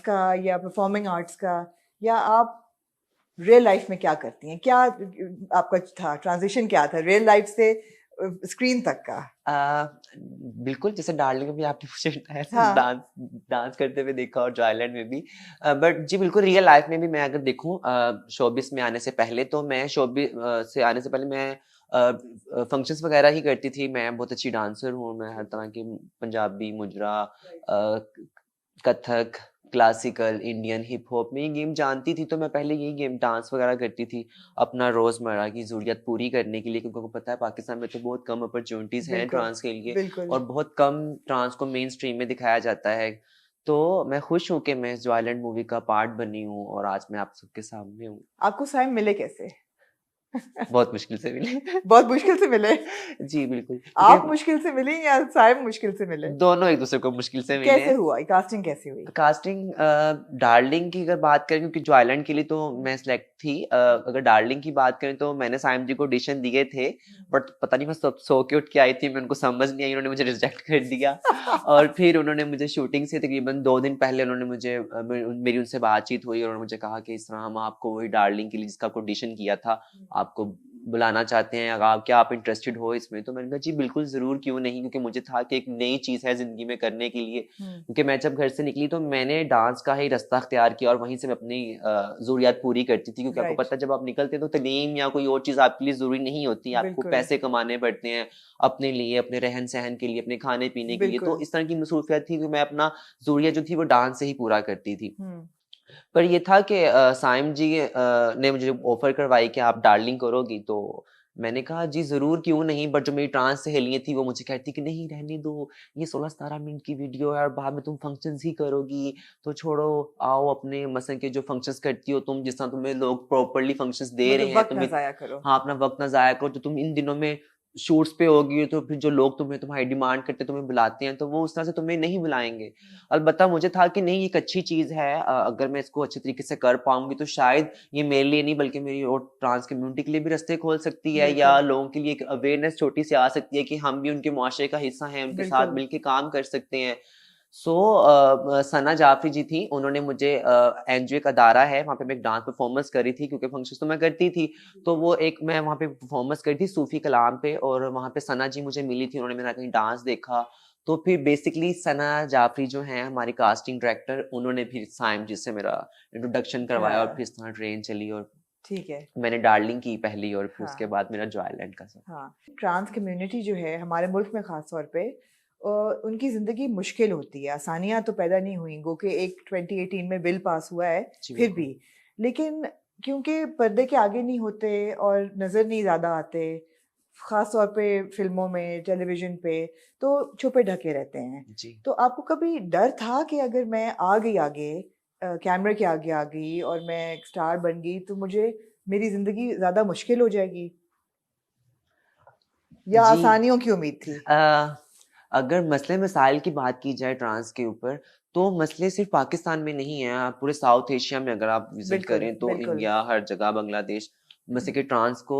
का या performing arts का, या आप रियल लाइफ में क्या करती हैं? क्या आपका था ट्रांजिशन, क्या था रियल लाइफ से स्क्रीन तक का? बिल्कुल, जैसे डार्लिंग में भी आपने मुझे ऐसे हाँ। डांस डांस करते हुए देखा और जॉयलैंड में भी। बट जी बिल्कुल रियल लाइफ में भी मैं अगर देखूँ शोबिज़ में आने से पहले तो मैं से आने से पहले मैं फंक्शंस वगैरह ही करती थी। मैं बहुत अच्छी डांसर हूँ, मैं हर तरह की पंजाबी, मुजरा, Kathak, classical, Indian, hip hop में ये गेम जानती थी, तो मैं पहले यही गेम डांस वगैरह करती थी, अपना रोज़मर्रा की ज़रूरियात पूरी करने के लिए, क्योंकि आपको पता है पाकिस्तान में तो बहुत कम अपॉर्च्युनिटीज़ हैं बिल्कुल, ट्रांस के लिए बिल्कुल। और बहुत कम ट्रांस को मेन स्ट्रीम में दिखाया जाता है। तो मैं खुश हूँ कि मैं इस जॉयलैंड मूवी का पार्ट बनी हूँ और आज मैं आप सबके सामने हूँ। आपको साइम मिले कैसे? बहुत मुश्किल से मिले। बहुत मुश्किल से मिले? जी, बिल्कुल, आप क्योंकि मुश्किल से मिली या साइम मुश्किल से मिले? दोनों एक-दूसरे को मुश्किल से मिले कैसे हैं। हुआ? कास्टिंग कैसे हुई? कास्टिंग डार्लिंग की अगर बात करें, क्योंकि जो आइलैंड के लिए तो मैं सिलेक्ट थी, अगर डार्लिंग की बात करें तो मैंने साइम जी को ऑडिशन दिए थे, बट पता नहीं मैं सब सो के उठ के आई थी, मैं उनको समझ नहीं आई, उन्होंने मुझे रिजेक्ट कर दिया। और फिर उन्होंने मुझे शूटिंग से तकरीबन 2 दिन पहले उन्होंने मुझे मेरी उनसे बातचीत हुई और उन्होंने मुझे कहा कि इस तरह हम आपको वही डार्लिंग के लिए जिसका आपको ऑडिशन किया था, आपको बुलाना चाहते हैं, अगर आप क्या आप इंटरेस्टेड हो इसमें? तो मैंने कहा जी बिल्कुल ज़रूर, क्यों नहीं, क्योंकि मुझे था कि एक नई चीज़ है ज़िंदगी में करने के लिए। हुँ, क्योंकि मैं जब घर से निकली तो मैंने डांस का ही रास्ता अख्तियार किया और वहीं से मैं अपनी ज़रूरियात पूरी करती थी, क्योंकि आपको राइट, पता है जब आप निकलते हैं तो तालीम या कोई और चीज़ आपके लिए ज़रूरी नहीं होती, आपको बिल्कुल, पैसे कमाने पड़ते हैं अपने लिए, अपने रहन-सहन के लिए, अपने खाने-पीने के लिए। तो बिल्कुल। इस तरह की मसरूफियत थी कि मैं अपना ज़रूरियत जो थी वो डांस से ही पूरा करती थी। हुँ, पर ये था कि साइम जी ने मुझे ऑफ़र करवाई कि आप डार्लिंग करोगी? तो मैंने कहा जी ज़रूर, क्यों नहीं? बट जो मेरी ट्रांस सहेलियाँ थी वो मुझे कहती कि नहीं रहने दो, ये 16-17 मिनट की वीडियो है और बाद में तुम फंक्शंस ही करोगी, तो छोड़ो, आओ अपने मसलन के जो फंक्शंस करती हो तुम, जिस तरह तुम्हें लोग प्रॉपर्ली फंक्शंस दे रहे मतलब हैं, वक़्त ना तुम्हें ज़ाया करो। हाँ, अपना वक़्त ना ज़ाया करो, तो तुम इन दिनों में शूट्स पे होगी, तो फिर जो लोग तुम्हारी डिमांड करते हैं, तुम्हें बुलाते हैं, तो वो उस तरह से तुम्हें नहीं बुलाएँगे। अलबत्ता मुझे था कि नहीं, ये एक अच्छी चीज़ है, अगर मैं इसको अच्छे तरीके से कर पाऊँगी तो शायद ये मेरे लिए नहीं बल्कि मेरी और ट्रांस कम्युनिटी के लिए भी रास्ते खोल सकती है, या बिल्कुल, लोगों के लिए एक अवेयरनेस छोटी-सी आ सकती है कि हम भी उनके मुआशरे का हिस्सा हैं, उनके साथ बिल्कुल। मिलके काम कर सकते हैं। सो सना जाफ़री जी थी, उन्होंने मुझे एनजीओ एक अदारा है, वहाँ पे मैं एक डांस परफ़ॉर्मेंस करी थी, क्योंकि फंक्शंस तो मैं करती थी, तो वो एक मैं वहाँ पे परफ़ॉर्मेंस करी थी सूफ़ी कलाम पे और वहाँ पे सना जी मुझे मिली थी, उन्होंने मेरा कहीं डांस देखा, तो फिर बेसिकली सना जाफ़री जो हैं हमारी कास्टिंग डायरेक्टर, उन्होंने फिर साइम जी से मेरा इंट्रोडक्शन अच्छा, करवाया और फिर इस तरह ट्रेन चली और ठीक है। मैंने डार्लिंग की पहली और फिर उसके हाँ, बाद मेरा जॉयलैंड का सफ़र। हाँ। ट्रांस कम्युनिटी जो है हमारे मुल्क में ख़ास तौर पे उनकी ज़िंदगी मुश्किल होती है। आसानियाँ तो पैदा नहीं हुई, गो कि एक 2018 में बिल पास हुआ है, जी, फिर बिल्कुल। भी। लेकिन क्योंकि पर्दे के आगे नहीं होते और नज़र नहीं ज़्यादा आते, ख़ास तौर पे फ़िल्मों में, टेलीविज़न पे, तो छुपे-ढके रहते हैं। जी। तो आपको कभी डर था कि अगर मैं आ गई आगे, कैमरे के आगे आ गई और मैं एक स्टार बन गई, तो मुझे मेरी ज़िंदगी ज़्यादा मुश्किल हो जाएगी? या जी। आसानियों की उम्मीद थी? अ, अगर मसले-मसाइल की बात की जाए ट्रांस के ऊपर, तो मसले सिर्फ़ पाकिस्तान में नहीं हैं, आप पूरे साउथ एशिया में अगर आप विज़िट बिल्कुल, करें तो बिल्कुल। इंडिया, हर जगह, बांग्लादेश, जैसे कि ट्रांस को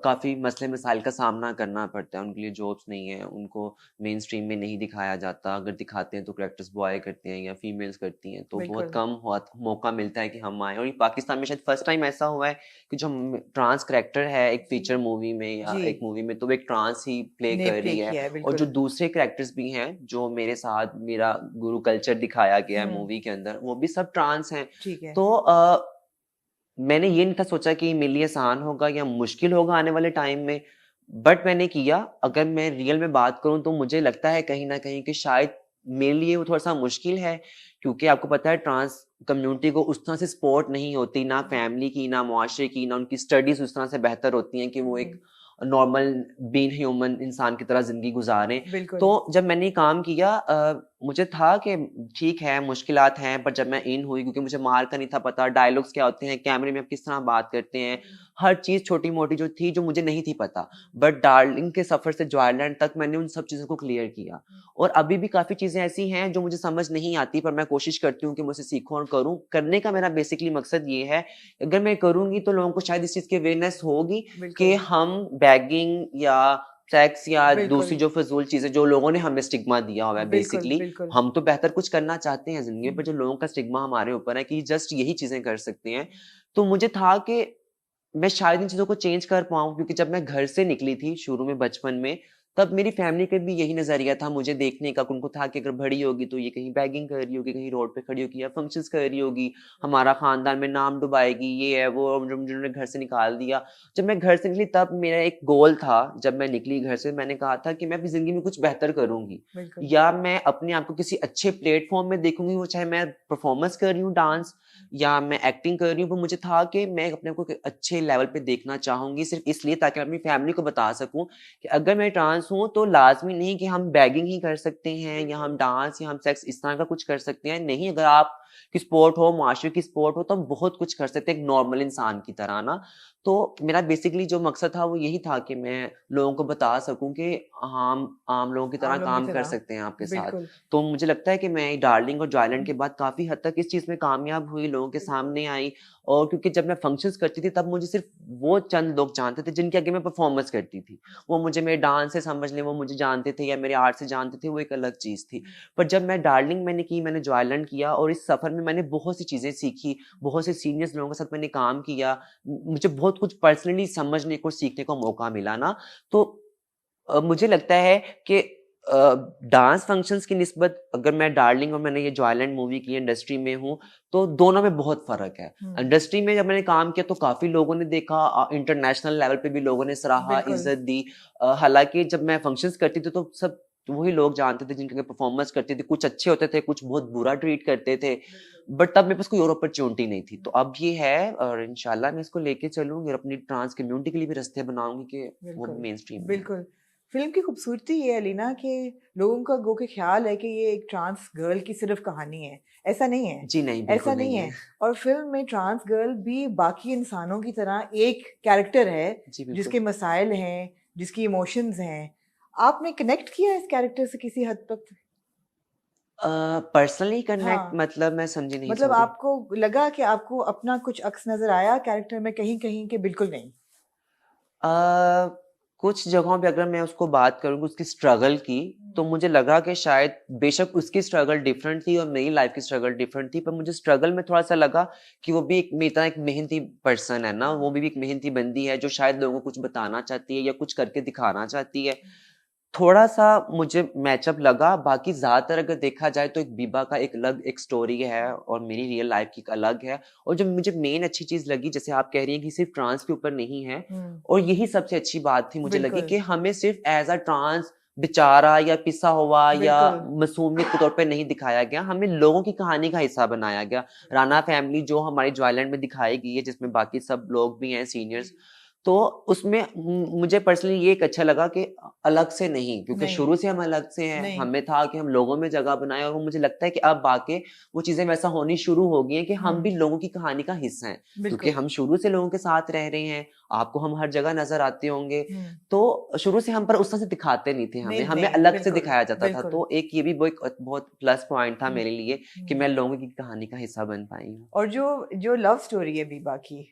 काफ़ी मसले-मसाइल का सामना करना पड़ता है, उनके लिए जॉब्स नहीं है, उनको मेन स्ट्रीम में नहीं दिखाया जाता, अगर दिखाते हैं तो कैरेक्टर्स बॉय करते हैं या फीमेल्स करती हैं, तो बहुत बिल्कुल। कम हुआत मौका मिलता है कि हम आएँ और ये पाकिस्तान में शायद फर्स्ट टाइम ऐसा हुआ है कि जो ट्रांस कैरेक्टर है एक फीचर मूवी में या जी, एक मूवी में, तो वो एक ट्रांस ही प्ले ने कर प्ले रही है। किया है, और जो बिल्कुल। दूसरे कैरेक्टर्स भी हैं, जो मेरे साथ मेरा गुरु कल्चर दिखाया गया है हुँ, मूवी के अंदर, वो भी सब ट्रांस हैं। ठीक है। तो मैंने ये नहीं था सोचा कि मेरे लिए आसान होगा या मुश्किल होगा आने वाले टाइम में, बट मैंने किया। अगर मैं रियल में बात करूँ तो मुझे लगता है कहीं न कहीं कि शायद मेरे लिए वो थोड़ा-सा मुश्किल है, क्योंकि आपको पता है ट्रांस कम्युनिटी को उस तरह से सपोर्ट नहीं होती, ना फैमिली की, ना मुआशरे की, ना उनकी स्टडीज़ उस तरह से बेहतर होती हैं कि वो एक हुँ, नॉर्मल बीइंग ह्यूमन इंसान की तरह ज़िंदगी गुज़ारें। तो बिल्कुल। जब मैंने ये काम किया मुझे था कि ठीक है, मुश्किलात हैं, पर जब मैं इन हुई, क्योंकि मुझे मार का नहीं था पता, डायलॉग्स क्या होते हैं, कैमरे में आप किस तरह बात करते हैं, हर चीज़ छोटी-मोटी जो थी, जो मुझे नहीं थी पता। बट डार्लिंग के सफ़र से जॉयलैंड तक मैंने उन सब चीज़ों को क्लियर किया। और अभी भी काफ़ी चीज़ें ऐसी हैं जो मुझे समझ नहीं आती, पर मैं कोशिश करती हूँ कि मैं उसे सीखूँ और करूँ। करने का मेरा बेसिकली मकसद ये है, अगर मैं करूँगी तो लोगों को शायद इस चीज़ की अवेयरनेस होगी कि बिल्कुल। हम बेगिंग या सेक्स या दूसरी बिल्कुल जो फिजूल चीजें जो लोगों ने हमें स्टिग्मा दिया हुआ है बिल्कुल बेसिकली, बिल्कुल हम तो बेहतर कुछ करना चाहते हैं जिंदगी में, पर हम्म, जो लोगों का स्टिग्मा हमारे ऊपर है कि जस्ट यही चीजें कर सकते हैं। तो मुझे था कि मैं शायद इन चीज़ों को चेंज कर पाऊँ, क्योंकि जब मैं घर से निकली थी शुरू में बचपन में, तब मेरी फैमिली का भी यही नज़रिया था मुझे देखने का। उनको था कि अगर बड़ी होगी तो ये कहीं बेगिंग कर रही होगी, कहीं रोड पे खड़ी होगी या फंक्शंस कर रही होगी, हमारा खानदान में नाम डुबाएगी, ये है वो, और जिन्होंने घर से निकाल दिया। जब मैं घर से निकली तब मेरा एक गोल था, जब मैं निकली घर से मैंने कहा था कि मैं अपनी ज़िंदगी में कुछ बेहतर करूँगी, बिल्कुल या मैं अपने आप को किसी अच्छे प्लेटफ़ॉर्म में देखूँगी, वो चाहे मैं परफ़ॉर्मेंस कर रही हूँ डांस या मैं एक्टिंग कर रही हूँ, पर मुझे था कि मैं अपने आप को एक अच्छे लेवल पे देखना चाहूँगी, सिर्फ़ इसलिए ताकि मैं अपनी फैमिली को बता सकूँ कि अगर मैं ट्रांस हूँ तो लाज़मी नहीं कि हम बेगिंग ही कर सकते हैं या हम डांस या हम सेक्स इस तरह का कुछ कर सकते हैं। नहीं, अगर आप की स्पोर्ट हो, मुआशरे की स्पोर्ट हो, तो हम बहुत कुछ कर सकते हैं एक नॉर्मल इंसान की तरह ना। तो मेरा बेसिकली जो मकसद था वो यही था कि मैं लोगों को बता सकूँ कि हम आम लोगों की तरह आम लोगों की काम कर तरह सकते हैं आपके साथ। बिल्कुल तो मुझे लगता है कि मैं डार्लिंग और जॉयलैंड के बाद काफ़ी हद तक इस चीज़ में कामयाब हुई, लोगों के सामने आई। और क्योंकि जब मैं फंक्शंस करती थी तब मुझे सिर्फ़ वो चंद लोग जानते थे जिनके आगे मैं परफ़ॉर्मेंस करती थी। वो मुझे मेरे डांस से समझ लें, वो मुझे जानते थे या मेरे आर्ट से जानते थे, वो एक अलग चीज़ थी। पर जब मैं डार्लिंग मैंने की, मैंने जॉयलैंड किया और इस सफ़र में मैंने बहुत सी चीज़ें सीखी, बहुत से सीनियर्स लोगों के साथ मैंने काम किया। मुझे बहुत कुछ पर्सनली समझने को, सीखने को मौका मिला ना, तो मुझे लगता है कि डांस फंक्शंस की निस्बत अगर मैं डार्लिंग और मैंने ये जॉयलैंड मूवी की इंडस्ट्री में हूँ, तो दोनों में बहुत फ़र्क है। हम्म इंडस्ट्री में जब मैंने काम किया तो काफ़ी लोगों ने देखा, इंटरनेशनल लेवल पे भी लोगों ने सराहा, बिल्कुल इज़्ज़त दी। हालाँकि जब मैं फंक्शंस करती थी तो सब वही लोग जानते थे जिनके परफॉर्मेंस करती थी। कुछ अच्छे होते थे, कुछ बहुत बुरा ट्रीट करते थे। बट तब मेरे पास कोई और अपॉर्च्युनिटी नहीं थी। तो अब ये है और इंशाल्लाह मैं इसको लेके चलूँगी और अपनी ट्रांस कम्युनिटी के लिए भी रास्ते बनाऊँगी कि वो भी बिल्कुल, मेन स्ट्रीम में आए। बिल्कुल। फ़िल्म की खूबसूरती ये है अलीना कि लोगों का गो के ख़्याल है कि ये एक ट्रांस गर्ल की सिर्फ़ कहानी है। ऐसा नहीं है, जी नहीं, ऐसा बिल्कुल नहीं नहीं है। है और फ़िल्म में ट्रांस गर्ल भी बाकी इंसानों की तरह एक कैरेक्टर है, जी, बिल्कुल। जिसके मसाइल हैं, जिसकी इमोशंस हैं। आपने कनेक्ट किया इस कैरेक्टर से किसी हद तक? पर्सनली कनेक्ट हाँ, मतलब मैं समझी नहीं, मतलब सॉरी। आपको लगा कि आपको अपना कुछ अक्स नज़र आया कैरेक्टर में कहीं-कहीं कि बिल्कुल नहीं? अ, कुछ जगहों पे अगर मैं उसको बात करूँ उसकी स्ट्रगल की, तो मुझे लगा कि शायद बेशक उसकी स्ट्रगल डिफरेंट थी और मेरी लाइफ की स्ट्रगल डिफरेंट थी, पर मुझे स्ट्रगल में थोड़ा-सा लगा कि वो भी एक मेरी तरह एक मेहनती पर्सन है ना, वो भी एक मेहनती बंदी है जो शायद लोगों को कुछ बताना चाहती है या कुछ करके दिखाना चाहती है। थोड़ा-सा मुझे मैचअप लगा, बाकी ज़्यादातर अगर देखा जाए तो एक बीबा का एक अलग एक स्टोरी है और मेरी रियल लाइफ़ की एक अलग है। और जो मुझे मेन अच्छी चीज़ लगी, जैसे आप कह रही हैं कि सिर्फ़ ट्रांस के ऊपर नहीं है, हुँ, और यही सबसे अच्छी बात थी मुझे लगी बिल्कुल, कि हमें सिर्फ़ एज़ अ ट्रांस बेचारा या पिसा हुआ या बिल्कुल। मासूमियत के तौर पे नहीं दिखाया गया, हमें लोगों की कहानी का हिस्सा बनाया गया। राणा फैमिली जो हमारी जॉयलैंड में दिखाई गई है, जिसमें बाकी सब लोग भी हैं सीनियर्स, तो उसमें मुझे पर्सनली ये एक अच्छा लगा कि अलग से नहीं, क्योंकि नहीं, शुरू से हम अलग से हैं, नहीं। हमें था कि हम लोगों में जगह बनाएँ, और वो मुझे लगता है कि अब आके वो चीज़ें वैसा होनी शुरू हो गई हैं कि हम हुँ, भी लोगों की कहानी का हिस्सा हैं। क्योंकि बिल्कुल। हम शुरू से लोगों के साथ रह रहे हैं, आपको हम हर जगह नज़र आते होंगे, हुँ। तो शुरू से हम पर उस तरह से दिखाते नहीं थे हमें, नहीं, हमें नहीं, अलग से बिल्कुल, दिखाया जाता था। बिल्कुल। तो एक ये भी वो एक बहुत प्लस पॉइंट था हुँ, मेरे लिए कि हुँ। मैं लोगों की कहानी का हिस्सा बन पाई हूँ। और जो जो लव स्टोरी है बीबा की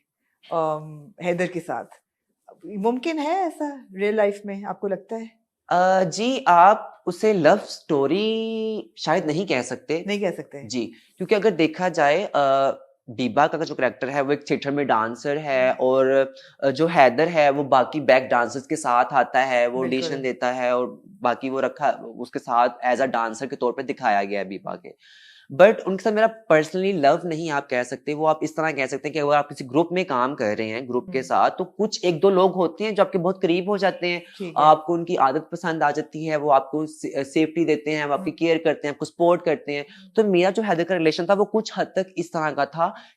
हैदर के साथ, मुमकिन है ऐसा रियल लाइफ में आपको लगता है? जी, आप उसे लव स्टोरी शायद नहीं कह सकते। नहीं कह सकते। जी, क्योंकि अगर देखा जाए दीपा का जो करैक्टर है वो एक थिएटर में डांसर है, और जो हैदर है वो बाकी बैक डांसर्स के साथ आता है, वो ऑडिशन बिल्कुल। देता है और बाकी वो रखा उसके साथ एज़ अ डांसर के तौर पे दिखाया गया है दीपा के। बट उनके साथ मेरा पर्सनली लव नहीं आप कह सकते, वो आप इस तरह कह सकते हैं कि अगर आप किसी ग्रुप में काम कर रहे हैं, ग्रुप के हुँ, साथ, तो कुछ 1-2 लोग होते हैं जो आपके बहुत करीब हो जाते हैं। ठीक है। आपको उनकी आदत पसंद आ जाती है, वो आपको सेफ्टी देते हैं, वो हुँ, आपकी केयर करते हैं, आपको सपोर्ट करते हैं। तो मेरा जो हैदर का रिलेशन था वो कुछ हद तक इस तरह का था